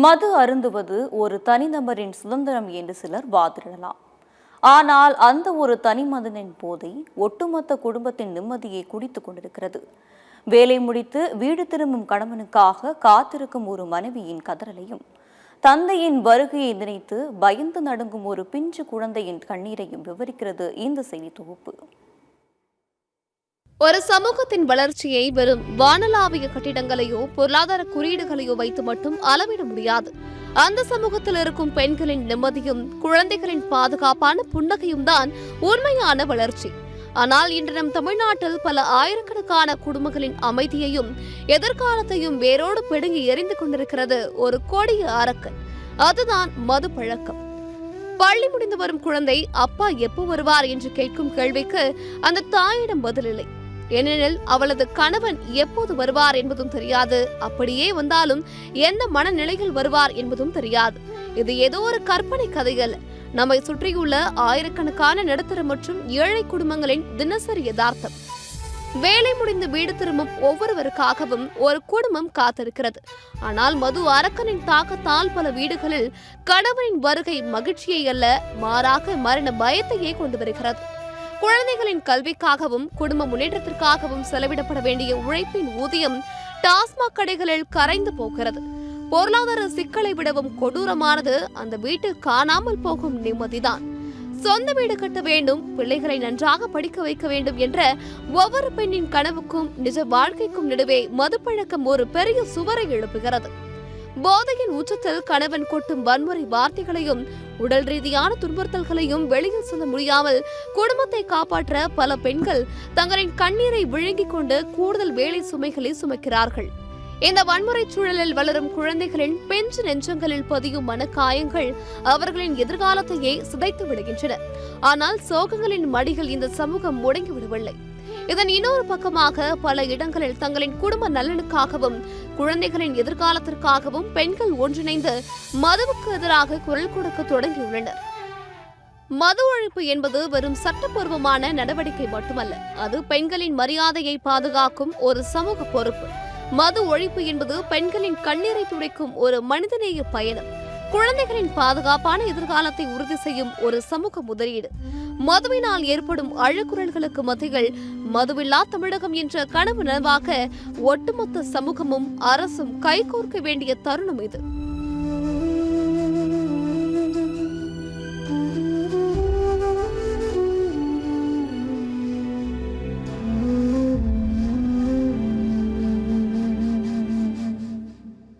மது அருந்துவது ஒரு தனிநபரின் சுதந்திரம் என்று சிலர் வாதிடலாம். ஆனால் அந்த ஒரு தனிமனிதனின் போதை ஒட்டுமொத்த குடும்பத்தின் நிம்மதியை குடித்துக் கொண்டிருக்கிறது. வேலை முடித்து வீடு திரும்பும் கணவனுக்காக காத்திருக்கும் ஒரு மனைவியின் கதறலையும், தந்தையின் வருகையை நினைத்து பயந்து நடுங்கும் ஒரு பிஞ்சு குழந்தையின் கண்ணீரையும் விவரிக்கிறது இந்த செய்தி தொகுப்பு. ஒரு சமூகத்தின் வளர்ச்சியை வெறும் வானளாவிய கட்டிடங்களையோ பொருளாதார குறியீடுகளையோ வைத்து மட்டும் அளவிட முடியாது. அந்த சமூகத்தில் இருக்கும் பெண்களின் நிம்மதியும் குழந்தைகளின் பாதுகாப்பான புன்னகையும் தான் உண்மையான வளர்ச்சி. ஆனால் இன்று நம் தமிழ்நாட்டில் பல ஆயிரக்கணக்கான குடும்பங்களின் அமைதியையும் எதிர்காலத்தையும் வேரோடு பிடுங்கி எரிந்து கொண்டிருக்கிறது ஒரு கொடிய அரக்கன். அதுதான் மது பழக்கம். பள்ளி முடிந்து வரும் குழந்தை அப்பா எப்போ வருவார் என்று கேட்கும் கேள்விக்கு அந்த தாயிடம் பதிலில்லை. ஏனெனில் அவளது கணவன் எப்போது வருவார் என்பதும் தெரியாது. அப்படியே வந்தாலும் எந்த மனநிலையில் வருவார் என்பதும் தெரியாது. இது ஏதோ ஒரு கற்பனை கதைகள். நம்மை சுற்றியுள்ள ஆயிரக்கணக்கான நடுத்தர மற்றும் ஏழை குடும்பங்களின் தினசரி யதார்த்தம். வேலை முடிந்து வீடு திரும்பும் ஒவ்வொருவருக்காகவும் ஒரு குடும்பம் காத்திருக்கிறது. ஆனால் மது அரக்கனின் தாக்கத்தால் பல வீடுகளில் கணவனின் வருகை மகிழ்ச்சியை அல்ல, மாறாக மரண பயத்தையே கொண்டு வருகிறது. குழந்தைகளின் கல்விக்காகவும் குடும்ப முன்னேற்றத்திற்காகவும் செலவிடப்பட வேண்டிய உழைப்பின் ஊதியம் டாஸ்மாக் கடைகளில் கரைந்து போகிறது. பொருளாதார சிக்கலை விடவும் கொடூரமானது அந்த வீட்டில் காணாமல் போகும் நிம்மதிதான். சொந்த வீடு கட்ட வேண்டும், பிள்ளைகளை நன்றாக படிக்க வைக்க வேண்டும் என்ற ஒவ்வொரு பெண்ணின் கனவுக்கும் நிஜ வாழ்க்கைக்கும் நடுவே மதுப்பழக்கம் ஒரு பெரிய சுவரை எழுப்புகிறது. போதையின் உச்சத்தில் கணவன் கொட்டும் வன்முறை வார்த்தைகளையும் உடல் ரீதியான துன்புறுத்தல்களையும் வெளியில் சொல்ல முடியாமல் குடும்பத்தை காப்பாற்ற பல பெண்கள் தங்களின் கண்ணீரை விழுங்கிக் கொண்டு கூடுதல் வேலை சுமைகளை சுமக்கிறார்கள். இந்த வன்முறை சூழலில் வளரும் குழந்தைகளின் பெஞ்சு நெஞ்சங்களில் பதியும் மனக்காயங்கள் அவர்களின் எதிர்காலத்தையே சிதைத்து விடுகின்றன. ஆனால் சோகங்களின் மடிகள் இந்த சமூகம் முடங்கிவிடவில்லை. இதன் இன்னொரு பக்கமாக பல இடங்களில் தங்களின் குடும்ப நலனுக்காகவும் குழந்தைகளின் எதிர்காலத்திற்காகவும் பெண்கள் ஒன்றிணைந்து மதுவுக்கு எதிராக குரல் கொடுக்க தொடங்கியுள்ளனர். மது ஒழிப்பு என்பது வெறும் சட்டப்பூர்வமான நடவடிக்கை மட்டுமல்ல, அது பெண்களின் மரியாதையை பாதுகாக்கும் ஒரு சமூக பொறுப்பு. மது ஒழிப்பு என்பது பெண்களின் கண்ணீரை துடைக்கும் ஒரு மனிதநேய பயணம். குழந்தைகளின் பாதுகாப்பான எதிர்காலத்தை உறுதி செய்யும் ஒரு சமூக முதலீடு. மதுவினால் ஏற்படும் அழுக்குறல்களுக்கு மத்தியில் மதுவில்லா தமிழகம் என்ற கனவு நனவாக ஒட்டுமொத்த சமூகமும் அரசும் கைகோர்க்க வேண்டிய தருணம் இது.